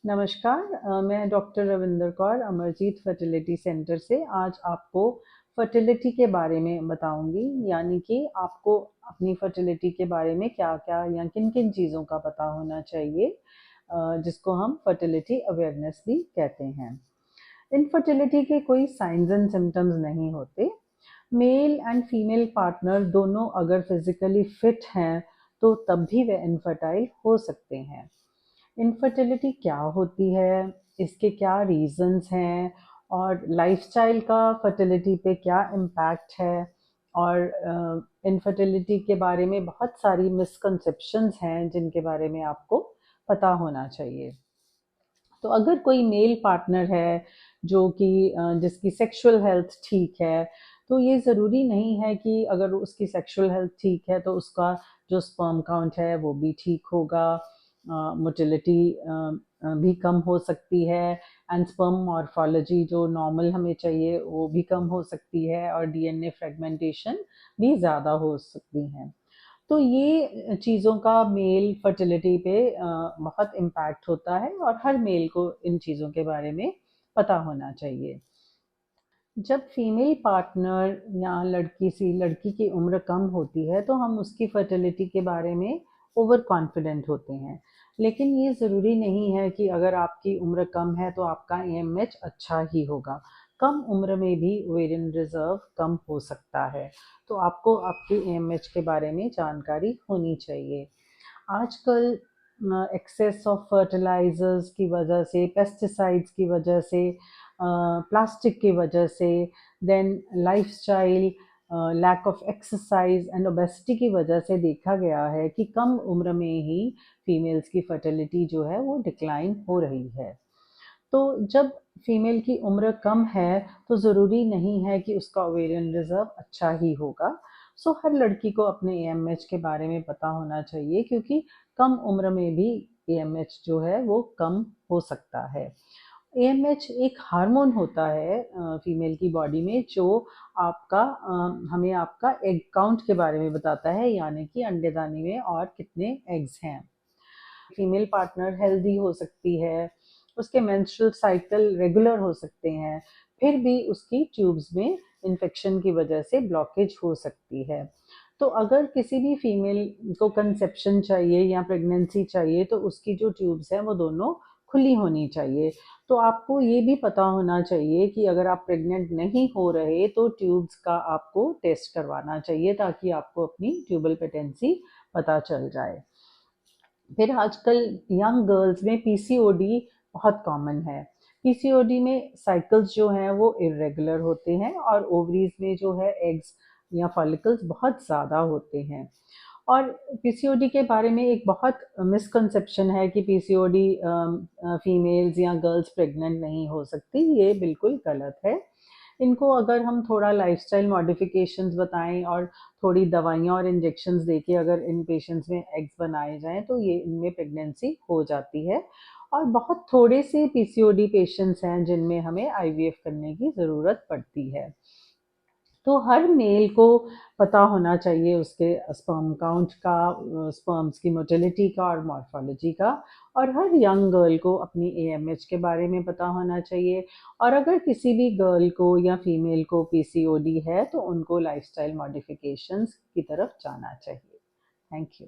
नमस्कार, मैं doctor Ravinder Kaur Amarjeet fertility centre से आज आपको फर्टिलिटी के बारे में बताऊंगी। यानी कि आपको अपनी फर्टिलिटी के बारे में क्या-क्या या किन-किन चीज़ों का पता होना चाहिए, जिसको हम फर्टिलिटी अवेयरनेस भी कहते हैं। इनफर्टिलिटी के कोई साइंस एंड सिम्टम्स नहीं होते। मेल एंड फीमेल पार्टनर दोनों अगर फिजिकली फिट हैं तो तब भी वे इनफर्टाइल हो सकते हैं। इनफर्टिलिटी क्या होती है, इसके क्या रीज़न्स हैं और लाइफस्टाइल का फर्टिलिटी पे क्या इम्पैक्ट है, और इनफर्टिलिटी के बारे में बहुत सारी मिसकंसेप्शंस हैं जिनके बारे में आपको पता होना चाहिए। तो अगर कोई मेल पार्टनर है जो कि जिसकी सेक्सुअल हेल्थ ठीक है, तो ये ज़रूरी नहीं है कि अगर उसकी सेक्सुअल हेल्थ ठीक है तो उसका जो स्पर्म काउंट है वो भी ठीक होगा। मोटिलिटी भी कम हो सकती है एंड स्पर्म मॉर्फोलॉजी जो नॉर्मल हमें चाहिए वो भी कम हो सकती है, और डीएनए फ्रेगमेंटेशन भी ज़्यादा हो सकती हैं। तो ये चीज़ों का मेल फर्टिलिटी पे बहुत इम्पैक्ट होता है और हर मेल को इन चीज़ों के बारे में पता होना चाहिए। जब फीमेल पार्टनर या लड़की की उम्र कम होती है तो हम उसकी फर्टिलिटी के बारे में ओवर कॉन्फिडेंट होते हैं। लेकिन ये ज़रूरी नहीं है कि अगर आपकी उम्र कम है तो आपका एएमएच अच्छा ही होगा। कम उम्र में भी ओवेरियन रिजर्व कम हो सकता है। तो आपको आपकी एएमएच के बारे में जानकारी होनी चाहिए। आजकल एक्सेस ऑफ फर्टिलाइजर्स की वजह से, पेस्टिसाइड्स की वजह से, प्लास्टिक की वजह से, then lifestyle, lack of exercise and obesity की वजह से देखा गया है कि कम उम्र में ही फीमेल्स की फर्टिलिटी जो है वो डिक्लाइन हो रही है। तो जब फीमेल की उम्र कम है तो ज़रूरी नहीं है कि उसका ओवेरियन रिजर्व अच्छा ही होगा। सो हर लड़की को अपने एएमएच के बारे में पता होना चाहिए, क्योंकि कम उम्र में भी एएमएच जो है वो कम हो सकता है। एएमएच एक हार्मोन होता है फीमेल की बॉडी में, जो आपका हमें आपका एग काउंट के बारे में बताता है, यानी कि अंडेदानी में और कितने एग्स हैं। फीमेल पार्टनर हेल्दी हो सकती है, उसके मेंस्ट्रुअल साइकिल रेगुलर हो सकते हैं, फिर भी उसकी ट्यूब्स में इन्फेक्शन की वजह से ब्लॉकेज हो सकती है। तो अगर किसी भी फीमेल को कंसेप्शन चाहिए या प्रेगनेंसी चाहिए तो उसकी जो ट्यूब्स हैं वो दोनों खुली होनी चाहिए। तो आपको ये भी पता होना चाहिए कि अगर आप प्रेग्नेंट नहीं हो रहे तो ट्यूब्स का आपको टेस्ट करवाना चाहिए, ताकि आपको अपनी ट्यूबल पेटेंसी पता चल जाए। फिर आजकल यंग गर्ल्स में पीसीओडी बहुत कॉमन है। पीसीओडी में साइकिल्स जो हैं वो इरेगुलर होते हैं और ओवरीज में जो है एग्स या फॉलिकल्स बहुत ज़्यादा होते हैं। और पीसीओडी के बारे में एक बहुत मिसकंसेप्शन है कि पीसीओडी फीमेल्स या गर्ल्स प्रेग्नेंट नहीं हो सकती। ये बिल्कुल गलत है। इनको अगर हम थोड़ा लाइफस्टाइल मॉडिफिकेशंस बताएं और थोड़ी दवाइयाँ और इंजेक्शंस देके अगर इन पेशेंट्स में एग्स बनाए जाएं तो ये इनमें प्रेगनेंसी हो जाती है। और बहुत थोड़े से पीसीओडी पेशेंट्स हैं जिनमें हमें आईवीएफ करने की ज़रूरत पड़ती है। तो हर मेल को पता होना चाहिए उसके स्पर्म काउंट का, स्पर्म्स की मोटिलिटी का और मॉर्फोलॉजी का। और हर यंग गर्ल को अपनी एएमएच के बारे में पता होना चाहिए। और अगर किसी भी गर्ल को या फीमेल को पीसीओडी है तो उनको लाइफस्टाइल मॉडिफिकेशंस की तरफ जाना चाहिए। Thank you.